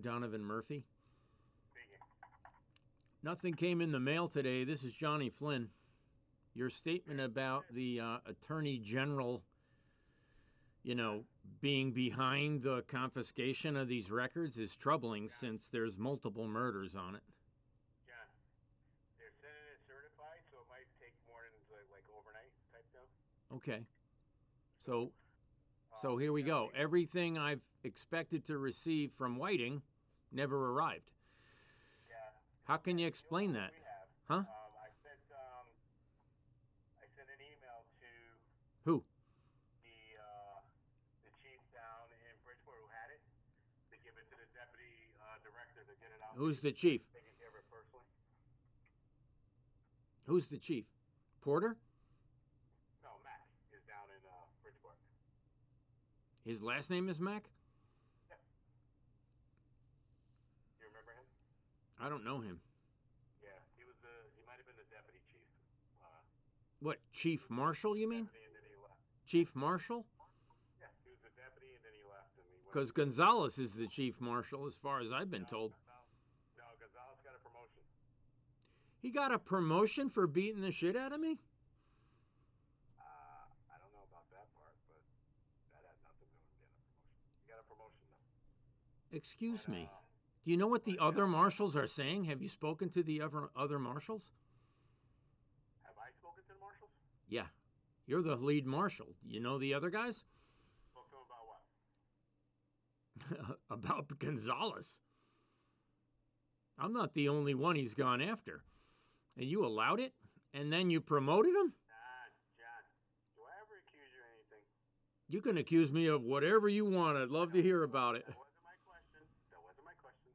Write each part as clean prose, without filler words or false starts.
Donovan Murphy. Speaking. Nothing came in the mail today. This is Johnny Flynn. Your statement about the Attorney General, being behind the confiscation of these records is troubling since there's multiple murders on it. John, they're sending it certified, so it might take more than like overnight type deal. Okay. So here we go. Everything I've expected to receive from Whiting never arrived. Yeah. How can you explain that? We have. Huh? I sent an email to Who? the chief down in Bridgeport who had it to give it to the deputy director to get it out. Who's the chief? Taking care of it personally. Who's the chief? Porter? No, Mac is down in Bridgeport. His last name is Mac? Yeah. You remember him? I don't know him. Yeah, he might have been the deputy chief. What, Chief Marshal, you mean? And then he left. Chief Marshal? Yeah, he was the deputy and then he left. Because Gonzalez is the Chief Marshal, as far as I've been told. No, Gonzalez got a promotion. He got a promotion for beating the shit out of me? I don't know about that part, but that had nothing to do with getting a promotion. He got a promotion, though. Excuse me. Do you know what the other marshals are saying? Have you spoken to the other marshals? Have I spoken to the marshals? Yeah. You're the lead marshal. You know the other guys? Spoke to him about what? About Gonzalez. I'm not the only one he's gone after. And you allowed it? And then you promoted him? John, do I ever accuse you of anything? You can accuse me of whatever you want. I'd love to hear about it. That wasn't my question.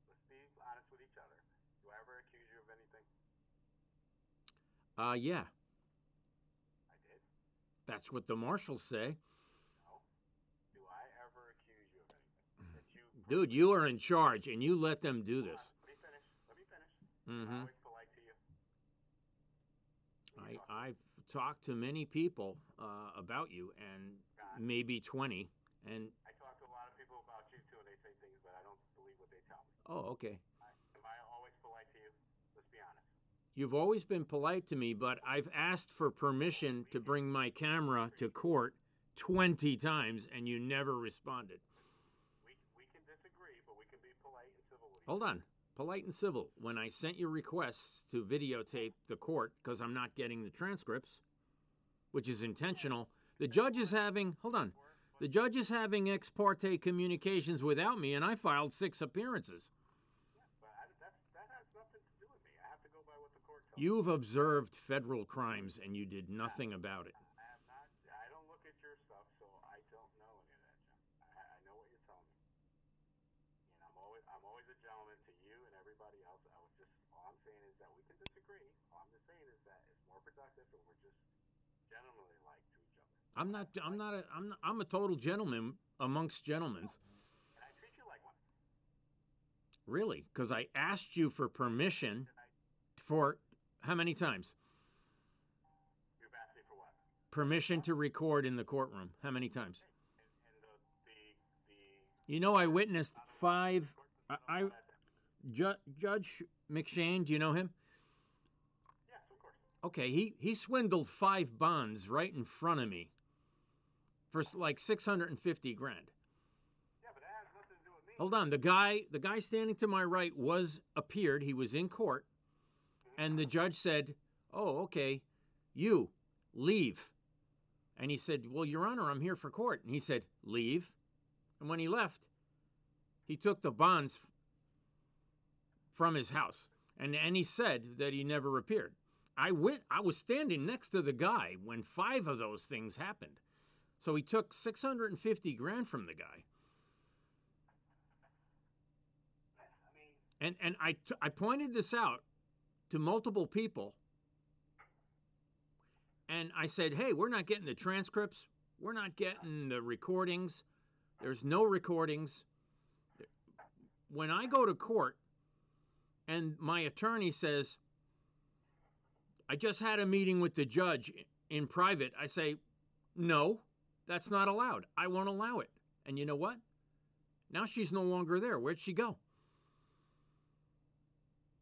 Let's be honest with each other. Do I ever accuse you of anything? Yeah. I did? That's what the marshals say. No. Do I ever accuse you of anything? Dude, you are in charge, and you let them do this. Let me finish. Mm-hmm. I'm always polite to you. I've talked to many people about you, and maybe 20. And I talk to a lot of people about you, too, and they say things, but I don't believe what they tell me. Oh, okay. Am I always polite to you? Let's be honest. You've always been polite to me, but I've asked for permission to bring my camera to court 20 times, and you never responded. We can disagree, but we can be polite and civil with you. Hold on. Polite and civil. When I sent you requests to videotape the court, because I'm not getting the transcripts, which is intentional, the judge is having, the judge is having ex parte communications without me, and I filed 6 appearances. Yeah, but that has nothing to do with me. I have to go by what the court tells me. You've observed federal crimes, and you did nothing about it. I don't look at your stuff, so I don't know any of that, John. I know what you're telling me. And I'm always a gentleman to you and everybody else. All I'm saying is that we can disagree. All I'm just saying is that it's more productive if we're just gentlemanly like to each other. I'm a total gentleman amongst gentlemen. And I treat you like one. Really? Because I asked you for permission for how many times? You've asked me for what? Permission to record in the courtroom. How many times? And I witnessed 5. Judge McShane, do you know him? Yes, of course. Okay, he swindled 5 bonds right in front of me for like $650,000. Yeah, but that has nothing to do with me. Hold on, the guy standing to my right appeared. He was in court, and the judge said, "Oh, okay, you leave." And he said, "Well, Your Honor, I'm here for court." And he said, "Leave." And when he left, he took the bonds from his house. And he said that he never appeared. I was standing next to the guy when 5 of those things happened. So he took $650,000 from the guy. And I pointed this out to multiple people. And I said, hey, we're not getting the transcripts. We're not getting the recordings. There's no recordings. When I go to court and my attorney says, I just had a meeting with the judge in private, I say, no, that's not allowed. I won't allow it. And you know what? Now she's no longer there. Where'd she go?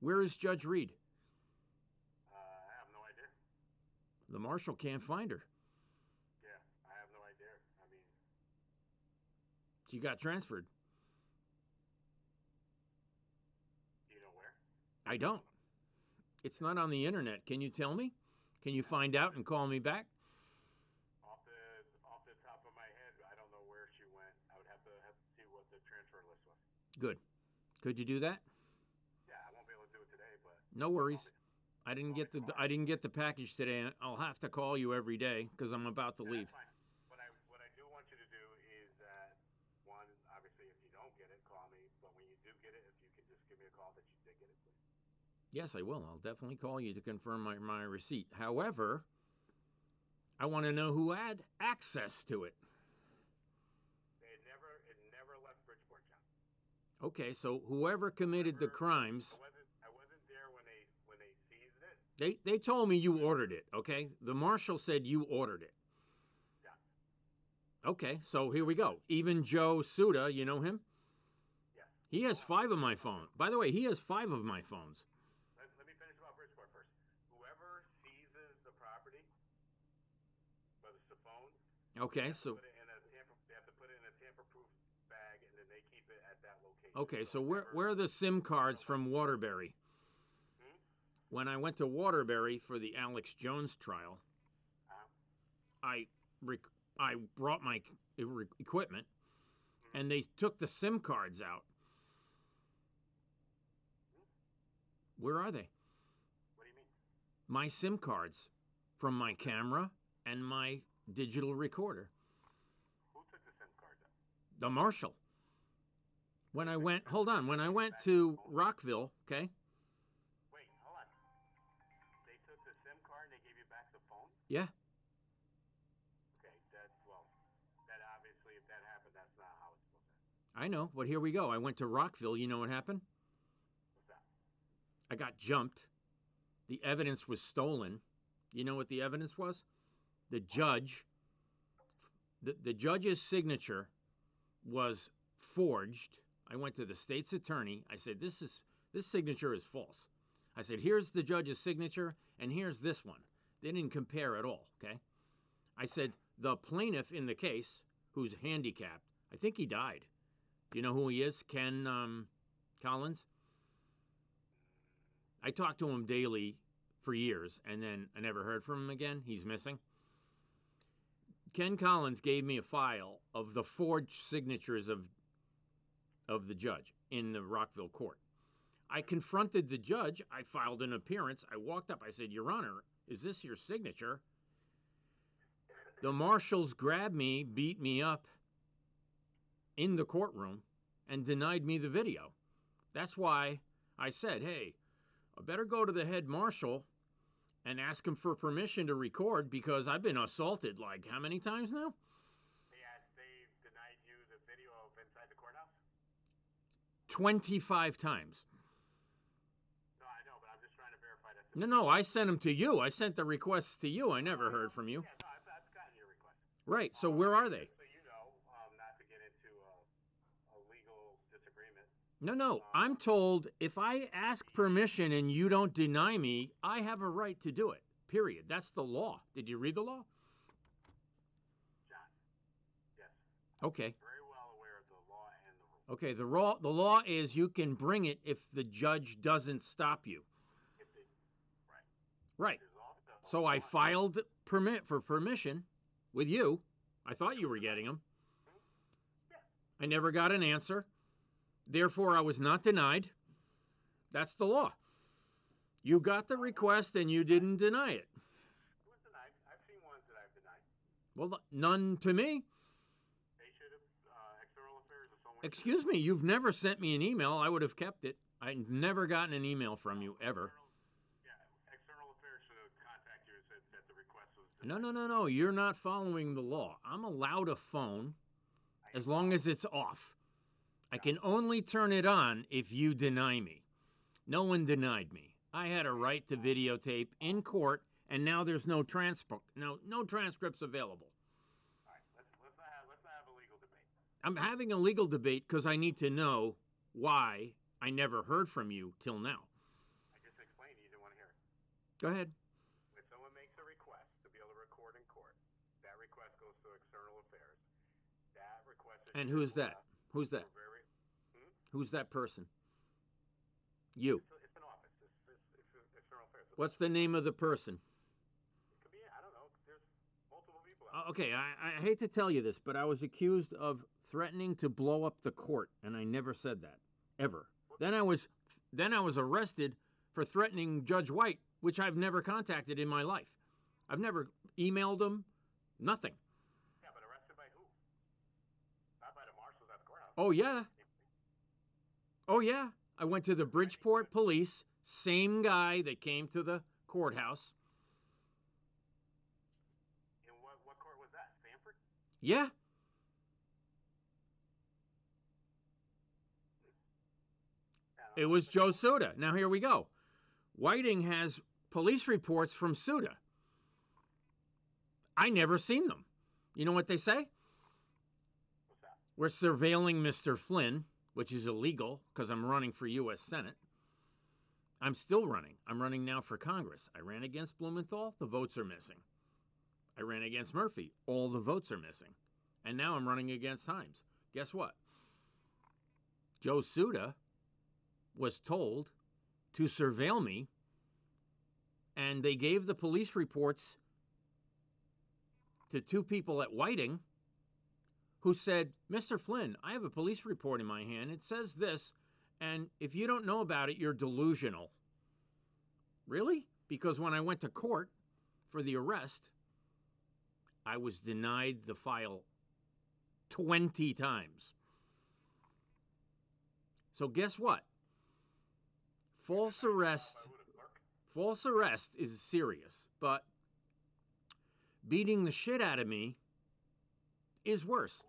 Where is Judge Reed? I have no idea. The marshal can't find her. Yeah, I have no idea. I mean, She got transferred. do you know where? I don't. It's not on the internet. Can you tell me? Can you find out and call me back? Off the top of my head, I don't know where she went. I would have to see what the transfer list was. Good. Could you do that? Yeah, I won't be able to do it today, but No worries. I didn't get the package today. I'll have to call you every day because I'm about to leave. That's fine. What I do want you to do is that one, obviously, if you don't get it, call me. But when you do get it, if you can just give me a call that you did get it, please. Yes, I will. I'll definitely call you to confirm my receipt. However, I want to know who had access to it. It never left Bridgeport, John. Okay, so whoever committed the crimes. I wasn't there when they seized it. They told me you ordered it, okay? The marshal said you ordered it. Yeah. Okay, so here we go. Even Joe Suda, you know him? Yes. He has 5 of my phones. By the way, he has 5 of my phones. Let me finish about Bridgeport first. Whoever seizes the property, whether it's the phone, Okay, so they have to put it in a tamper-proof bag, and then they keep it at that location. okay, so where are the SIM cards from Waterbury? When I went to Waterbury for the Alex Jones trial, I brought my equipment, and they took the SIM cards out. Where are they? What do you mean? My SIM cards from my camera and my digital recorder. Who took the SIM cards out? The marshal. When I went to Rockville, okay? Wait, hold on. They took the SIM card and they gave you back the phone? Yeah. Okay, that obviously, if that happened, that's not how it's supposed to happen. I know, but here we go. I went to Rockville. You know what happened? What's that? I got jumped. The evidence was stolen. You know what the evidence was? The judge's signature was forged. I went to the state's attorney. I said, this signature is false. I said, here's the judge's signature, and here's this one. They didn't compare at all, okay? I said, the plaintiff in the case, who's handicapped, I think he died. Do you know who he is? Ken Collins? I talked to him daily for years, and then I never heard from him again. He's missing. Ken Collins gave me a file of the forged signatures of the judge in the Rockville court. I confronted the judge. I filed an appearance. I walked up. I said, Your Honor, is this your signature? The marshals grabbed me, beat me up in the courtroom, and denied me the video. That's why I said, hey, I better go to the head marshal and ask him for permission to record because I've been assaulted like how many times now? They denied you the video of inside the courthouse? 25 times. No, I know, but I'm just trying to verify that. No, I sent them to you. I sent the requests to you. I never heard from you. Yeah, no, I've gotten your request. Right, so where are they? So you know, not to get into a legal disagreement. No, I'm told if I ask permission and you don't deny me, I have a right to do it, period. That's the law. Did you read the law? John, yes. Okay. Very well aware of the law and the rules. Okay, the law is you can bring it if the judge doesn't stop you. Right. Right. So I filed permission with you. I thought you were getting them. Yeah. I never got an answer. Therefore, I was not denied. That's the law. You got the request and you didn't deny it. It was denied. I've seen ones that I've denied. Well, none to me. They should have, external affairs or someone. Excuse me, you've never sent me an email. I would have kept it. I've never gotten an email from you, ever. External affairs should have contacted you and said that the request was denied. No. You're not following the law. I'm allowed a phone as long as it's off. I can only turn it on if you deny me. No one denied me. I had a right to videotape in court, and now there's no transcripts available. All right, let's not have a legal debate. I'm having a legal debate because I need to know why I never heard from you till now. I just explained. You didn't want to hear it. Go ahead. When someone makes a request to be able to record in court, that request goes to external affairs. That request is... And who's that? Who's that? Who's that person? You. It's an office. It's external affairs. What's the name of the person? It could be, I don't know. There's multiple people. Okay, I hate to tell you this, but I was accused of threatening to blow up the court, and I never said that, ever. Then I was arrested for threatening Judge White, which I've never contacted in my life. I've never emailed him, nothing. Yeah, but arrested by who? Not by the marshals at the courthouse. Oh, yeah. Oh, yeah. I went to the Bridgeport police, same guy that came to the courthouse. And what court was that? Stanford? Yeah. It was Joe Suda. Now, here we go. Whiting has police reports from Suda. I never seen them. You know what they say? What's that? We're surveilling Mr. Flynn, which is illegal because I'm running for U.S. Senate. I'm still running. I'm running now for Congress. I ran against Blumenthal. The votes are missing. I ran against Murphy. All the votes are missing. And now I'm running against Himes. Guess what? Joe Suda was told to surveil me, and they gave the police reports to two people at Whiting who said, Mr. Flynn, I have a police report in my hand. It says this, and if you don't know about it, you're delusional. Really? Because when I went to court for the arrest, I was denied the file 20 times. So guess what? False arrest is serious, but beating the shit out of me is worse.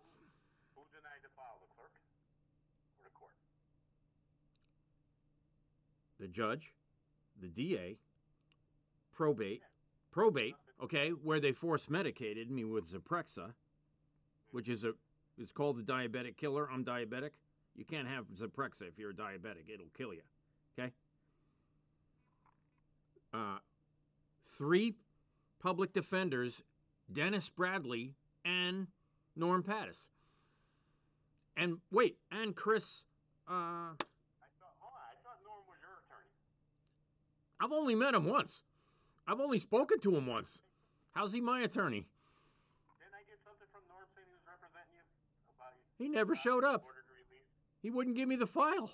Who denied the file, the clerk or the court? The judge, the DA, probate, okay, where they force medicated me with Zyprexa, which is it's called the diabetic killer. I'm diabetic. You can't have Zyprexa if you're a diabetic. It'll kill you. Okay? 3 public defenders, Dennis Bradley and Norm Pattis. And wait, and Chris... I thought Norm was your attorney. I've only met him once. I've only spoken to him once. How's he my attorney? Didn't I get something from Norm saying he was representing you? About He never showed up. He wouldn't give me the file.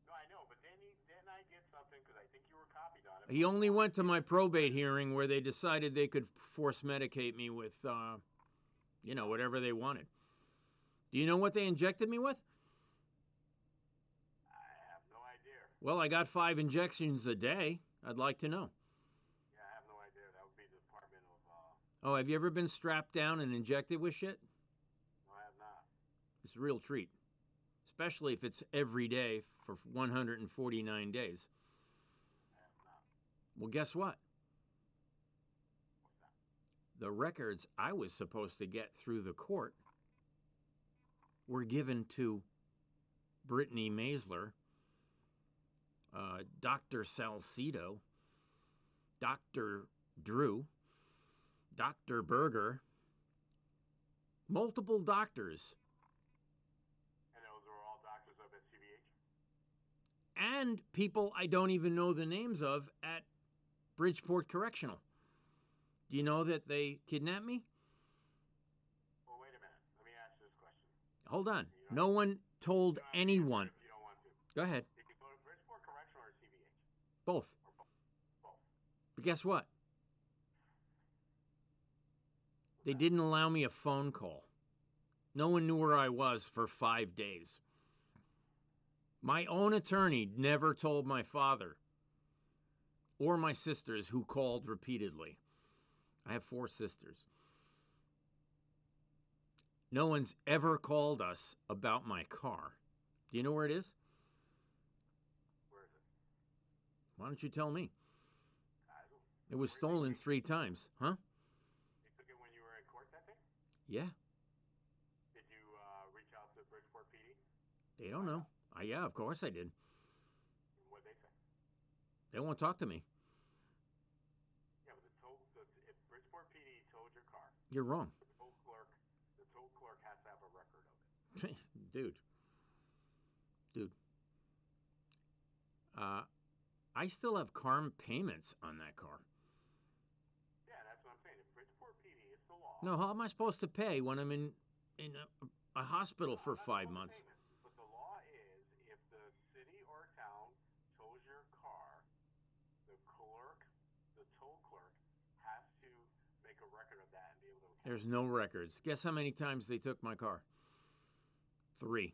No, I know, but didn't I get something, because I think you were copied on it. He only went to my probate hearing where they decided they could force medicate me with, whatever they wanted. Do you know what they injected me with? I have no idea. Well, I got 5 injections a day. I'd like to know. Yeah, I have no idea. That would be the Department of... Oh, have you ever been strapped down and injected with shit? No, I have not. It's a real treat. Especially if it's every day for 149 days. I have not. Well, guess what? What's that? The records I was supposed to get through the court were given to Brittany Maisler, Dr. Salcido, Dr. Drew, Dr. Berger, multiple doctors. And those were all doctors up at CVH? And people I don't even know the names of at Bridgeport Correctional. Do you know that they kidnapped me? Well, wait a minute. Let me ask you this question. Hold on. No one told anyone. If you don't want to. Go ahead. Did you go to Bridgeport Correctional or CVH? Both. Or both? But guess what? They didn't allow me a phone call. No one knew where I was for 5 days. My own attorney never told my father or my sisters, who called repeatedly. I have 4 sisters. No one's ever called us about my car. Do you know where it is? Where is it? Why don't you tell me? I don't. It was stolen 3 times. Huh? They took it when you were in court that day? Yeah. Did They don't know. Yeah, of course I did. What'd they say? They won't talk to me. Yeah, but if Bridgeport PD towed your car, You're wrong. the tow clerk has to have a record of it. Dude. I still have car payments on that car. Yeah, that's what I'm saying. If Bridgeport PD, it's the law. No, how am I supposed to pay when I'm in a hospital for 5 months? Payments, but the law is if the city or town tows your car, the tow clerk has to make a record of that and be able to account. There's no records. Guess how many times they took my car? 3.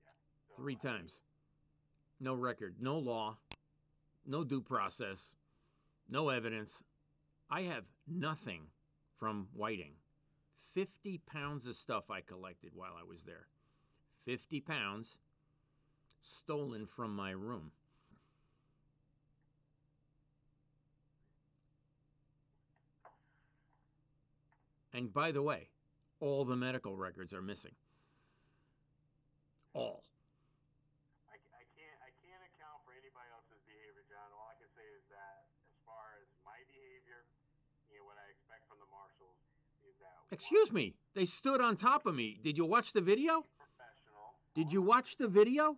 Yeah. So, 3 times. No record, no law, no due process, no evidence. I have nothing from Whiting. 50 pounds of stuff I collected while I was there. 50 pounds stolen from my room. And by the way, all the medical records are missing. All. I can't account for anybody else's behavior, John. All I can say is that as far as my behavior, what I expect from the marshals is that. Excuse me, they stood on top of me. Did you watch the video? Professional. Did you watch the video?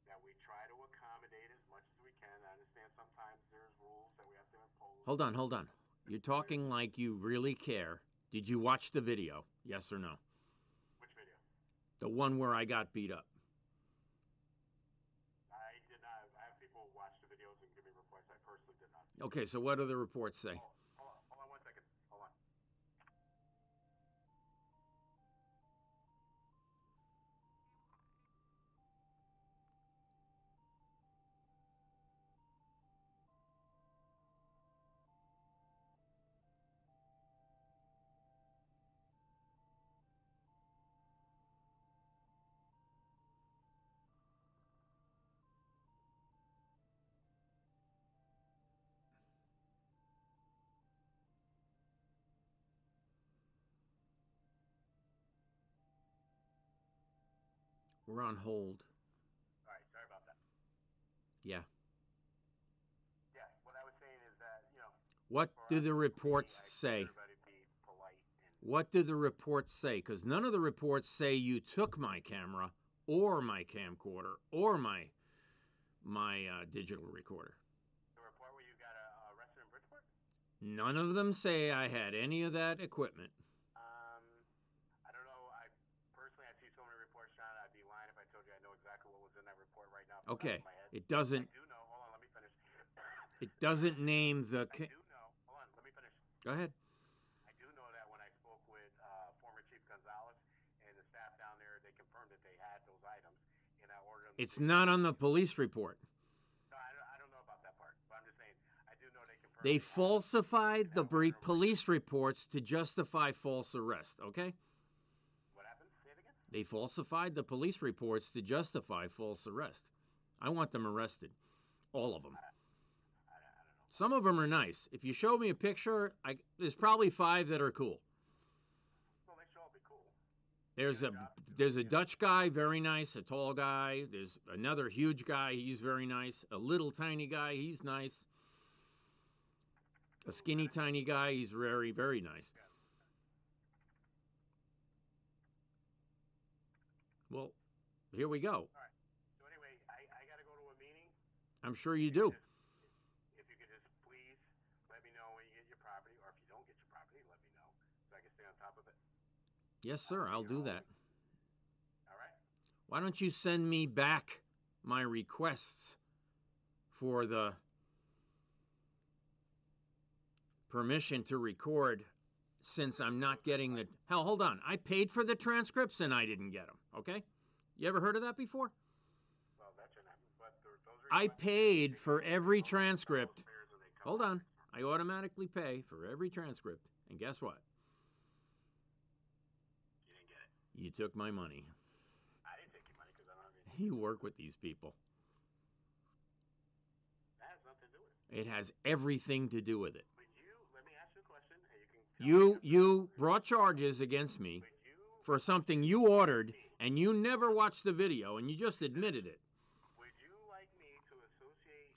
That we try to accommodate as much as we can. I understand sometimes there's rules that we have to impose. Hold on. You're talking like you really care. Did you watch the video? Yes or no? Which video? The one where I got beat up. I did not. I have people watch the videos and give me reports. I personally did not. Okay, so what do the reports say? Hold on 1 second. Hold on. We're on hold. All right, sorry about that. Yeah. Yeah, what I was saying is that, What do the reports say? Everybody be polite. What do the reports say? Because none of the reports say you took my camera or my camcorder or my digital recorder. The report where you got arrested in Bridgeport? None of them say I had any of that equipment. I don't know. Personally, I see so many reports, John. I'd be lying if I told you I know exactly what was in that report right now. Okay, it I doesn't. do know. Hold on, let me finish. It doesn't name the. I do know. Hold on, let me finish. Go ahead. I do know that when I spoke with former Chief Gonzalez and the staff down there, they confirmed that they had those items, and I ordered them. It's not on the police report. No, I don't know about that part, but I'm just saying I do know they confirmed. They falsified the police reports to justify false arrest. Okay. What happened? Say it again. They falsified the police reports to justify false arrest. I want them arrested. All of them. I don't know. Some of them are nice. If you show me a picture, there's probably 5 that are cool. Well, they should all be cool. There's a Dutch guy, very nice, a tall guy. There's another huge guy, he's very nice. A little tiny guy, he's nice. A skinny tiny guy, he's very, very nice. Well, here we go. All right. So anyway, I got to go to a meeting. I'm sure you do. If you could just please let me know when you get your property, or if you don't get your property, let me know so I can stay on top of it. Yes, sir, I'll do that. All right. Why don't you send me back my requests for the permission to record, since I'm not getting the... Hell, hold on. I paid for the transcripts and I didn't get them, okay? You ever heard of that before? Well, that shouldn't happen, but I paid for every transcript. Hold on. I automatically pay for every transcript. And guess what? You didn't get it. You took my money. I didn't take your money because I don't have any... You work with these people. That has nothing to do with it. It has everything to do with it. But let me ask you a question, and you can... You brought charges against me. But you for something you ordered, and you never watched the video, and you just admitted it. Would you like me to associate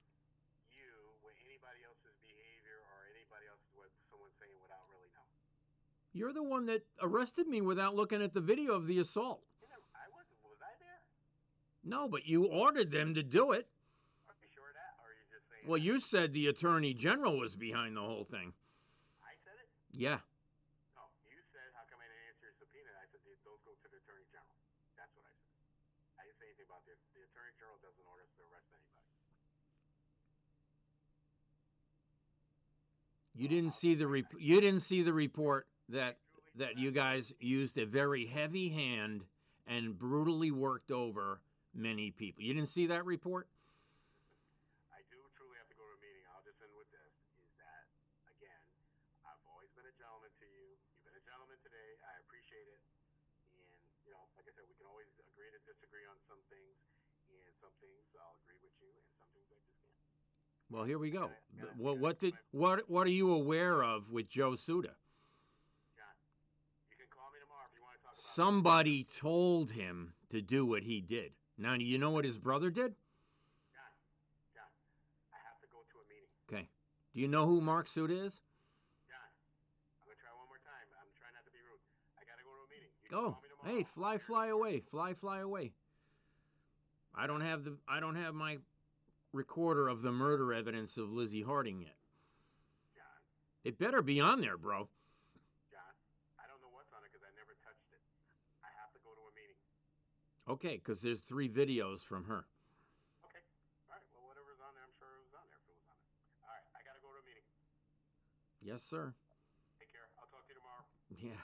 you with anybody else's behavior or anybody else's what someone's saying without really knowing? You're the one that arrested me without looking at the video of the assault. I wasn't. Was I there? No, but you ordered them to do it. Are you sure of that, or are you just saying? Well, you said the Attorney General was behind the whole thing. I said it. Yeah. No, you said, how come I didn't answer your subpoena? I said, those go to the Attorney General. That's what I said. I didn't say anything about the Attorney General doesn't order us to arrest anybody. You didn't see the report that you guys used a very heavy hand and brutally worked over many people. You didn't see that report? I do truly have to go to a meeting. I'll just end with this, is that, again, I've always been a gentleman to you. You've been a gentleman today. I appreciate it. And, like I said, we can always agree to disagree on some things. And some things I'll agree with you, and some things I just can't. Well, here we go. What are you aware of with Joe Suda? John, you can call me tomorrow if you want to talk about Somebody told him to do what he did. Now, do you know what his brother did? John, I have to go to a meeting. Okay. Do you know who Mark Suda is? John, I'm going to try one more time. I'm trying not to be rude. I got to go to a meeting. You can Go. call me tomorrow. Hey, fly away. Fly away. I don't have my recorder of the murder evidence of Lizzie Harding yet. John. It better be on there, bro. John, I don't know what's on it because I never touched it. I have to go to a meeting. Okay, because there's 3 videos from her. Okay. All right. Well, whatever's on there, I'm sure it was on there if it was on it. All right. I got to go to a meeting. Yes, sir. Take care. I'll talk to you tomorrow. Yeah.